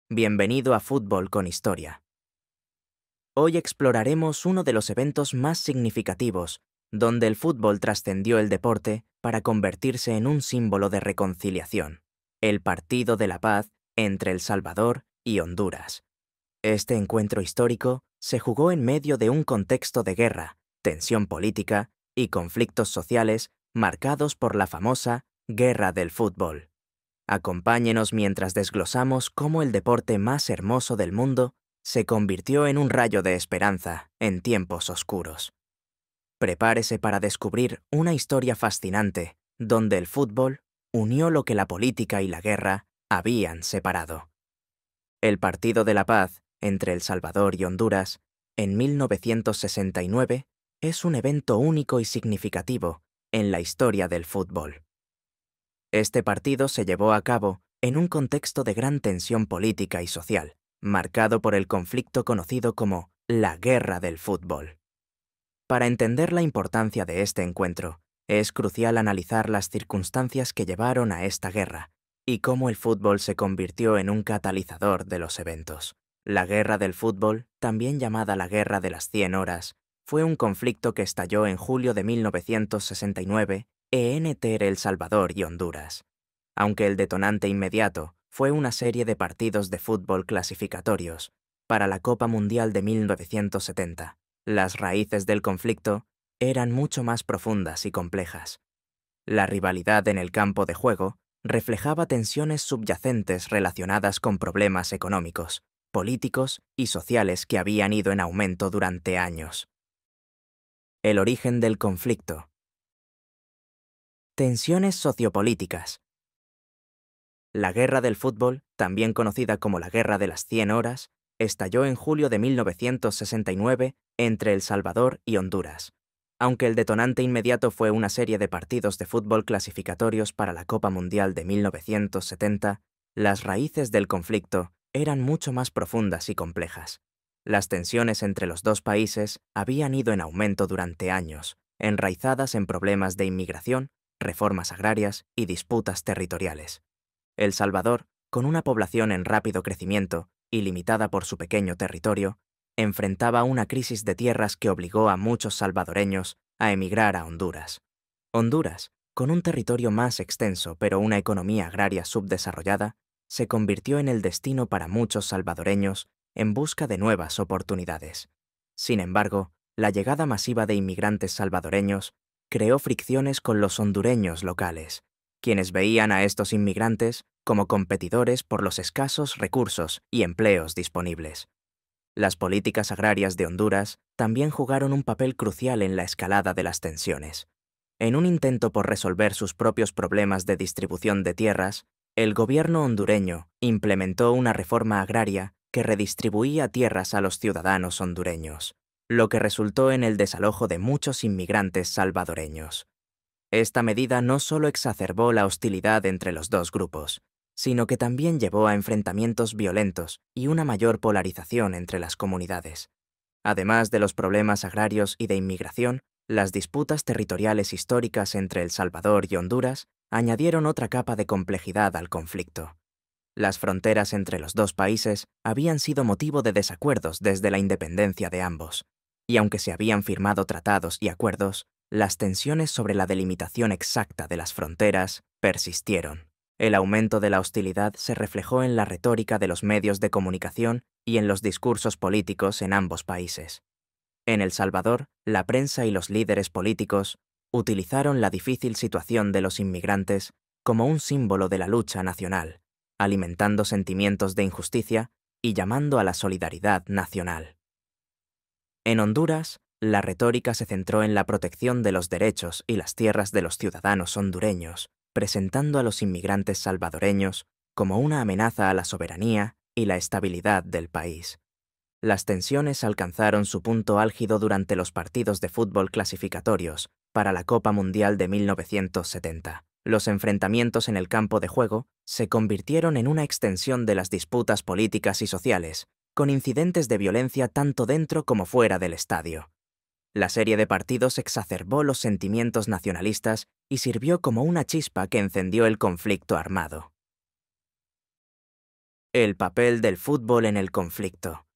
Bienvenido a Fútbol con Historia. Hoy exploraremos uno de los eventos más significativos, donde el fútbol trascendió el deporte para convertirse en un símbolo de reconciliación, el Partido de la Paz entre El Salvador y Honduras. Este encuentro histórico se jugó en medio de un contexto de guerra, tensión política y conflictos sociales marcados por la famosa Guerra del Fútbol. Acompáñenos mientras desglosamos cómo el deporte más hermoso del mundo se convirtió en un rayo de esperanza en tiempos oscuros. Prepárese para descubrir una historia fascinante, donde el fútbol unió lo que la política y la guerra habían separado. El Partido de la Paz entre El Salvador y Honduras, en 1969, es un evento único y significativo en la historia del fútbol. Este partido se llevó a cabo en un contexto de gran tensión política y social, marcado por el conflicto conocido como la Guerra del Fútbol. Para entender la importancia de este encuentro, es crucial analizar las circunstancias que llevaron a esta guerra y cómo el fútbol se convirtió en un catalizador de los eventos. La Guerra del Fútbol, también llamada la Guerra de las 100 Horas, fue un conflicto que estalló en julio de 1969 entre El Salvador y Honduras. Aunque el detonante inmediato fue una serie de partidos de fútbol clasificatorios para la Copa Mundial de 1970, las raíces del conflicto eran mucho más profundas y complejas. La rivalidad en el campo de juego reflejaba tensiones subyacentes relacionadas con problemas económicos, políticos y sociales que habían ido en aumento durante años. El origen del conflicto. Tensiones sociopolíticas. La Guerra del Fútbol, también conocida como la Guerra de las 100 Horas, estalló en julio de 1969 entre El Salvador y Honduras. Aunque el detonante inmediato fue una serie de partidos de fútbol clasificatorios para la Copa Mundial de 1970, las raíces del conflicto eran mucho más profundas y complejas. Las tensiones entre los dos países habían ido en aumento durante años, enraizadas en problemas de inmigración, reformas agrarias y disputas territoriales. El Salvador, con una población en rápido crecimiento y limitada por su pequeño territorio, enfrentaba una crisis de tierras que obligó a muchos salvadoreños a emigrar a Honduras. Honduras, con un territorio más extenso pero una economía agraria subdesarrollada, se convirtió en el destino para muchos salvadoreños en busca de nuevas oportunidades. Sin embargo, la llegada masiva de inmigrantes salvadoreños creó fricciones con los hondureños locales, quienes veían a estos inmigrantes como competidores por los escasos recursos y empleos disponibles. Las políticas agrarias de Honduras también jugaron un papel crucial en la escalada de las tensiones. En un intento por resolver sus propios problemas de distribución de tierras, el gobierno hondureño implementó una reforma agraria que redistribuía tierras a los ciudadanos hondureños, lo que resultó en el desalojo de muchos inmigrantes salvadoreños. Esta medida no solo exacerbó la hostilidad entre los dos grupos, sino que también llevó a enfrentamientos violentos y una mayor polarización entre las comunidades. Además de los problemas agrarios y de inmigración, las disputas territoriales históricas entre El Salvador y Honduras añadieron otra capa de complejidad al conflicto. Las fronteras entre los dos países habían sido motivo de desacuerdos desde la independencia de ambos, y aunque se habían firmado tratados y acuerdos, las tensiones sobre la delimitación exacta de las fronteras persistieron. El aumento de la hostilidad se reflejó en la retórica de los medios de comunicación y en los discursos políticos en ambos países. En El Salvador, la prensa y los líderes políticos utilizaron la difícil situación de los inmigrantes como un símbolo de la lucha nacional, alimentando sentimientos de injusticia y llamando a la solidaridad nacional. En Honduras, la retórica se centró en la protección de los derechos y las tierras de los ciudadanos hondureños, presentando a los inmigrantes salvadoreños como una amenaza a la soberanía y la estabilidad del país. Las tensiones alcanzaron su punto álgido durante los partidos de fútbol clasificatorios para la Copa Mundial de 1970. Los enfrentamientos en el campo de juego se convirtieron en una extensión de las disputas políticas y sociales, con incidentes de violencia tanto dentro como fuera del estadio. La serie de partidos exacerbó los sentimientos nacionalistas y sirvió como una chispa que encendió el conflicto armado. El papel del fútbol en el conflicto.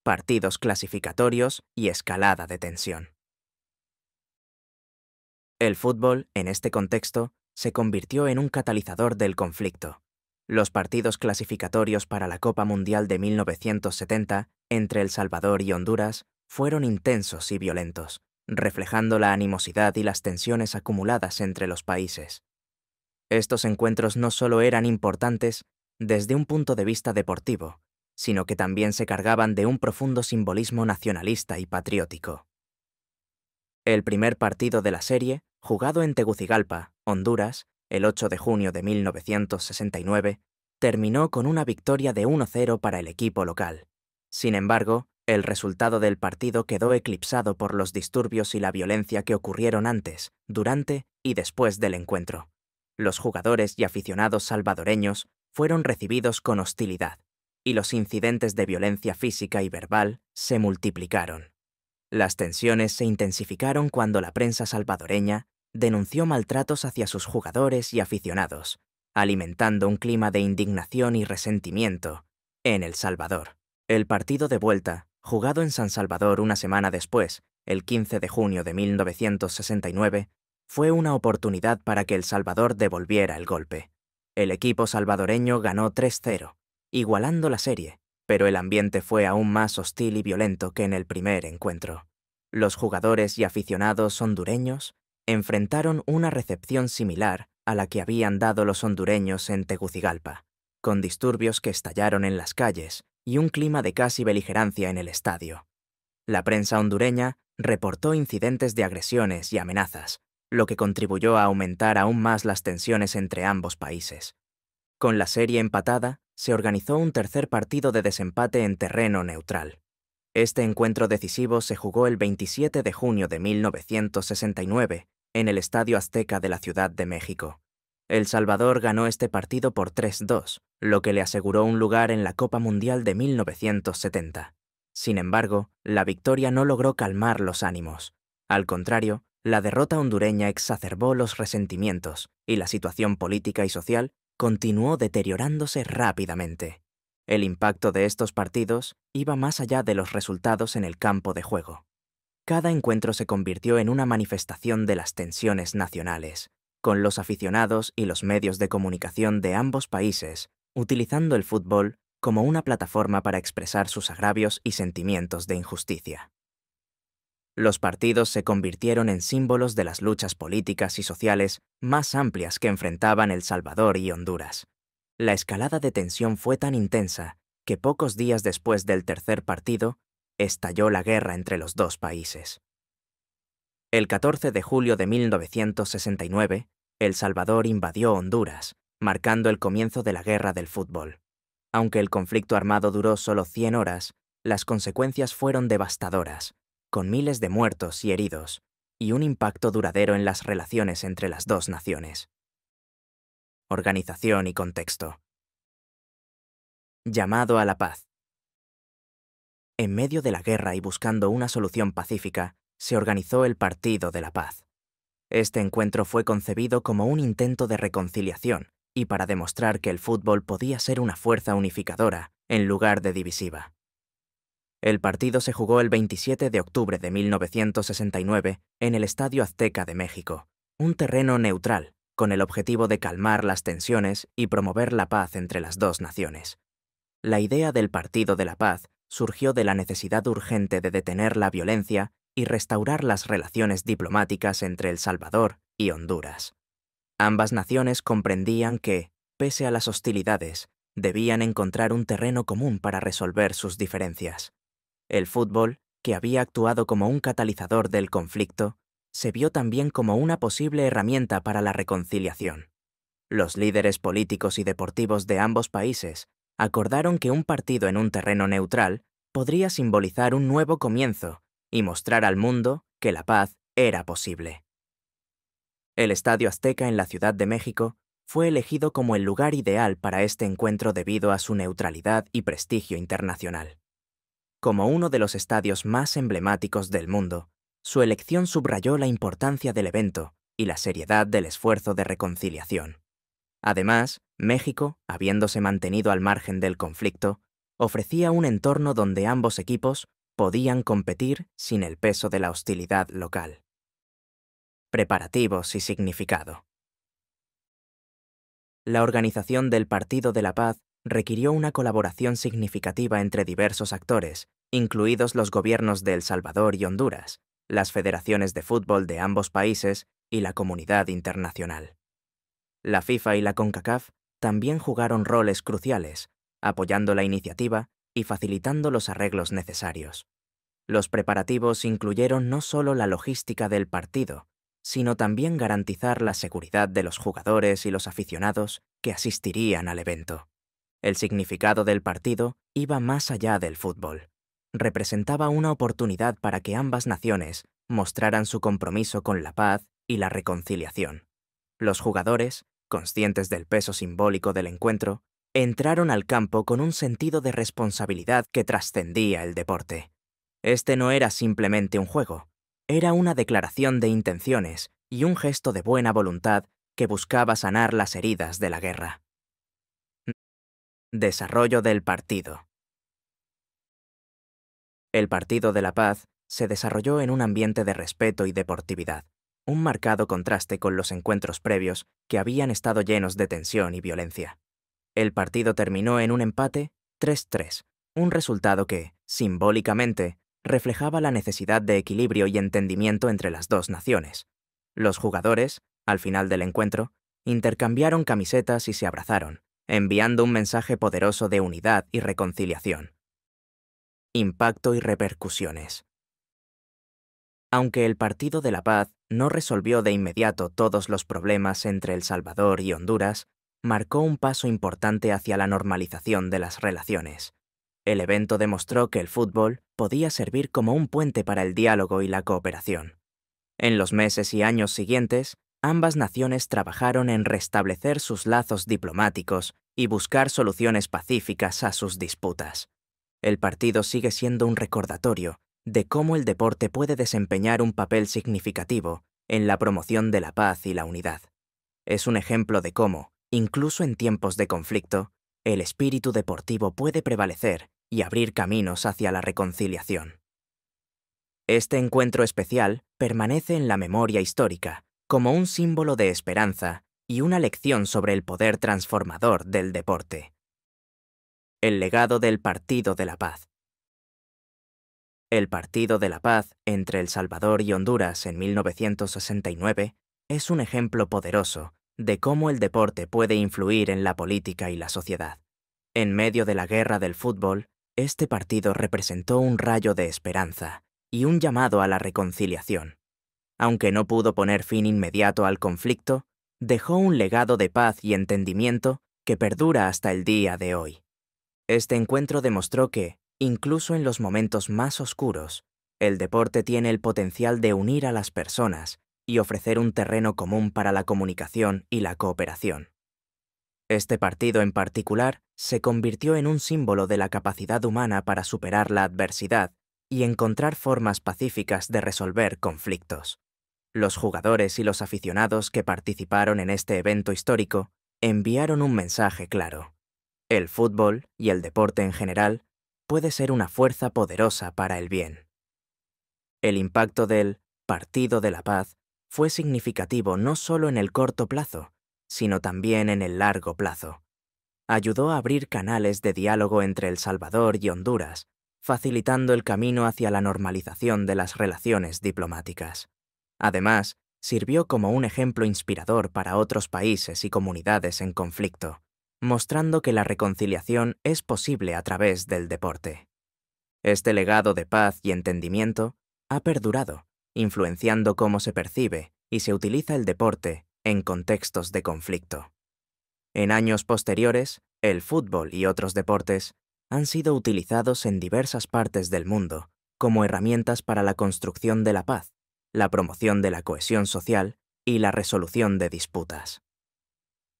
Partidos clasificatorios y escalada de tensión. El fútbol, en este contexto, se convirtió en un catalizador del conflicto. Los partidos clasificatorios para la Copa Mundial de 1970 entre El Salvador y Honduras fueron intensos y violentos, reflejando la animosidad y las tensiones acumuladas entre los países. Estos encuentros no solo eran importantes desde un punto de vista deportivo, sino que también se cargaban de un profundo simbolismo nacionalista y patriótico. El primer partido de la serie, jugado en Tegucigalpa, Honduras, el 8 de junio de 1969, terminó con una victoria de 1-0 para el equipo local. Sin embargo, el resultado del partido quedó eclipsado por los disturbios y la violencia que ocurrieron antes, durante y después del encuentro. Los jugadores y aficionados salvadoreños fueron recibidos con hostilidad, y los incidentes de violencia física y verbal se multiplicaron. Las tensiones se intensificaron cuando la prensa salvadoreña denunció maltratos hacia sus jugadores y aficionados, alimentando un clima de indignación y resentimiento en El Salvador. El partido de vuelta, jugado en San Salvador una semana después, el 15 de junio de 1969, fue una oportunidad para que El Salvador devolviera el golpe. El equipo salvadoreño ganó 3-0, igualando la serie, pero el ambiente fue aún más hostil y violento que en el primer encuentro. Los jugadores y aficionados hondureños enfrentaron una recepción similar a la que habían dado los hondureños en Tegucigalpa, con disturbios que estallaron en las calles y un clima de casi beligerancia en el estadio. La prensa hondureña reportó incidentes de agresiones y amenazas, lo que contribuyó a aumentar aún más las tensiones entre ambos países. Con la serie empatada, se organizó un tercer partido de desempate en terreno neutral. Este encuentro decisivo se jugó el 27 de junio de 1969 en el Estadio Azteca de la Ciudad de México. El Salvador ganó este partido por 3-2, lo que le aseguró un lugar en la Copa Mundial de 1970. Sin embargo, la victoria no logró calmar los ánimos. Al contrario, la derrota hondureña exacerbó los resentimientos y la situación política y social continuó deteriorándose rápidamente. El impacto de estos partidos iba más allá de los resultados en el campo de juego. Cada encuentro se convirtió en una manifestación de las tensiones nacionales, con los aficionados y los medios de comunicación de ambos países utilizando el fútbol como una plataforma para expresar sus agravios y sentimientos de injusticia. Los partidos se convirtieron en símbolos de las luchas políticas y sociales más amplias que enfrentaban El Salvador y Honduras. La escalada de tensión fue tan intensa que pocos días después del tercer partido, estalló la guerra entre los dos países. El 14 de julio de 1969, El Salvador invadió Honduras, marcando el comienzo de la guerra del fútbol. Aunque el conflicto armado duró solo 100 horas, las consecuencias fueron devastadoras, con miles de muertos y heridos, y un impacto duradero en las relaciones entre las dos naciones. Organización y contexto. Llamado a la paz. En medio de la guerra y buscando una solución pacífica, se organizó el Partido de la Paz. Este encuentro fue concebido como un intento de reconciliación y para demostrar que el fútbol podía ser una fuerza unificadora en lugar de divisiva. El partido se jugó el 27 de octubre de 1969 en el Estadio Azteca de México, un terreno neutral, con el objetivo de calmar las tensiones y promover la paz entre las dos naciones. La idea del Partido de la Paz surgió de la necesidad urgente de detener la violencia y restaurar las relaciones diplomáticas entre El Salvador y Honduras. Ambas naciones comprendían que, pese a las hostilidades, debían encontrar un terreno común para resolver sus diferencias. El fútbol, que había actuado como un catalizador del conflicto, se vio también como una posible herramienta para la reconciliación. Los líderes políticos y deportivos de ambos países acordaron que un partido en un terreno neutral podría simbolizar un nuevo comienzo y mostrar al mundo que la paz era posible. El Estadio Azteca en la Ciudad de México fue elegido como el lugar ideal para este encuentro debido a su neutralidad y prestigio internacional. Como uno de los estadios más emblemáticos del mundo, su elección subrayó la importancia del evento y la seriedad del esfuerzo de reconciliación. Además, México, habiéndose mantenido al margen del conflicto, ofrecía un entorno donde ambos equipos podían competir sin el peso de la hostilidad local. Preparativos y significado. La organización del Partido de la Paz requirió una colaboración significativa entre diversos actores, incluidos los gobiernos de El Salvador y Honduras, las federaciones de fútbol de ambos países y la comunidad internacional. La FIFA y la CONCACAF también jugaron roles cruciales, apoyando la iniciativa y facilitando los arreglos necesarios. Los preparativos incluyeron no solo la logística del partido, sino también garantizar la seguridad de los jugadores y los aficionados que asistirían al evento. El significado del partido iba más allá del fútbol. Representaba una oportunidad para que ambas naciones mostraran su compromiso con la paz y la reconciliación. Los jugadores, conscientes del peso simbólico del encuentro, entraron al campo con un sentido de responsabilidad que trascendía el deporte. Este no era simplemente un juego, era una declaración de intenciones y un gesto de buena voluntad que buscaba sanar las heridas de la guerra. Desarrollo del partido. El Partido de la Paz se desarrolló en un ambiente de respeto y deportividad, un marcado contraste con los encuentros previos que habían estado llenos de tensión y violencia. El partido terminó en un empate 3-3, un resultado que, simbólicamente, reflejaba la necesidad de equilibrio y entendimiento entre las dos naciones. Los jugadores, al final del encuentro, intercambiaron camisetas y se abrazaron, enviando un mensaje poderoso de unidad y reconciliación. Impacto y repercusiones. Aunque el Partido de la Paz no resolvió de inmediato todos los problemas entre El Salvador y Honduras, marcó un paso importante hacia la normalización de las relaciones. El evento demostró que el fútbol podía servir como un puente para el diálogo y la cooperación. En los meses y años siguientes, ambas naciones trabajaron en restablecer sus lazos diplomáticos y buscar soluciones pacíficas a sus disputas. El partido sigue siendo un recordatorio de cómo el deporte puede desempeñar un papel significativo en la promoción de la paz y la unidad. Es un ejemplo de cómo, incluso en tiempos de conflicto, el espíritu deportivo puede prevalecer y abrir caminos hacia la reconciliación. Este encuentro especial permanece en la memoria histórica como un símbolo de esperanza y una lección sobre el poder transformador del deporte. El legado del Partido de la Paz. El Partido de la Paz entre El Salvador y Honduras en 1969 es un ejemplo poderoso de cómo el deporte puede influir en la política y la sociedad. En medio de la guerra del fútbol, este partido representó un rayo de esperanza y un llamado a la reconciliación. Aunque no pudo poner fin inmediato al conflicto, dejó un legado de paz y entendimiento que perdura hasta el día de hoy. Este encuentro demostró que, incluso en los momentos más oscuros, el deporte tiene el potencial de unir a las personas y ofrecer un terreno común para la comunicación y la cooperación. Este partido en particular se convirtió en un símbolo de la capacidad humana para superar la adversidad y encontrar formas pacíficas de resolver conflictos. Los jugadores y los aficionados que participaron en este evento histórico enviaron un mensaje claro. El fútbol, y el deporte en general, puede ser una fuerza poderosa para el bien. El impacto del Partido de la Paz fue significativo no solo en el corto plazo, sino también en el largo plazo. Ayudó a abrir canales de diálogo entre El Salvador y Honduras, facilitando el camino hacia la normalización de las relaciones diplomáticas. Además, sirvió como un ejemplo inspirador para otros países y comunidades en conflicto, mostrando que la reconciliación es posible a través del deporte. Este legado de paz y entendimiento ha perdurado, influenciando cómo se percibe y se utiliza el deporte en contextos de conflicto. En años posteriores, el fútbol y otros deportes han sido utilizados en diversas partes del mundo como herramientas para la construcción de la paz, la promoción de la cohesión social y la resolución de disputas.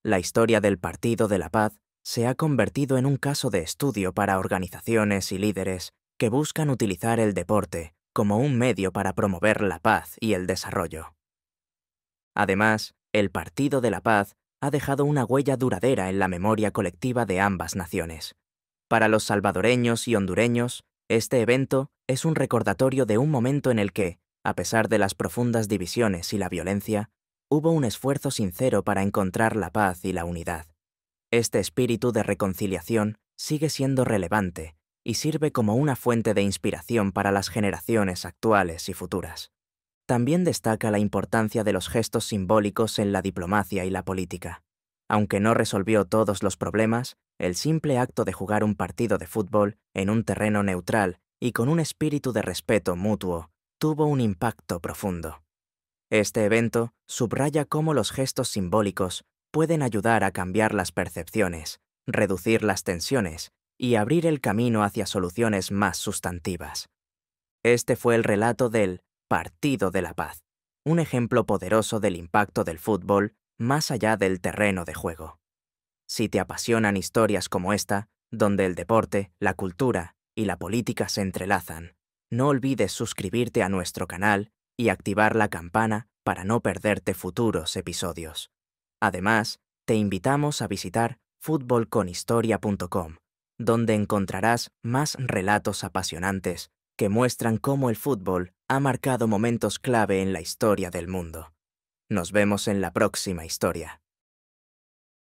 La historia del Partido de la Paz se ha convertido en un caso de estudio para organizaciones y líderes que buscan utilizar el deporte como un medio para promover la paz y el desarrollo. Además, el Partido de la Paz ha dejado una huella duradera en la memoria colectiva de ambas naciones. Para los salvadoreños y hondureños, este evento es un recordatorio de un momento en el que, a pesar de las profundas divisiones y la violencia, hubo un esfuerzo sincero para encontrar la paz y la unidad. Este espíritu de reconciliación sigue siendo relevante y sirve como una fuente de inspiración para las generaciones actuales y futuras. También destaca la importancia de los gestos simbólicos en la diplomacia y la política. Aunque no resolvió todos los problemas, el simple acto de jugar un partido de fútbol en un terreno neutral y con un espíritu de respeto mutuo tuvo un impacto profundo. Este evento subraya cómo los gestos simbólicos pueden ayudar a cambiar las percepciones, reducir las tensiones y abrir el camino hacia soluciones más sustantivas. Este fue el relato del Partido de la Paz, un ejemplo poderoso del impacto del fútbol más allá del terreno de juego. Si te apasionan historias como esta, donde el deporte, la cultura y la política se entrelazan, no olvides suscribirte a nuestro canal y activar la campana para no perderte futuros episodios. Además, te invitamos a visitar futbolconhistoria.com, donde encontrarás más relatos apasionantes que muestran cómo el fútbol ha marcado momentos clave en la historia del mundo. Nos vemos en la próxima historia.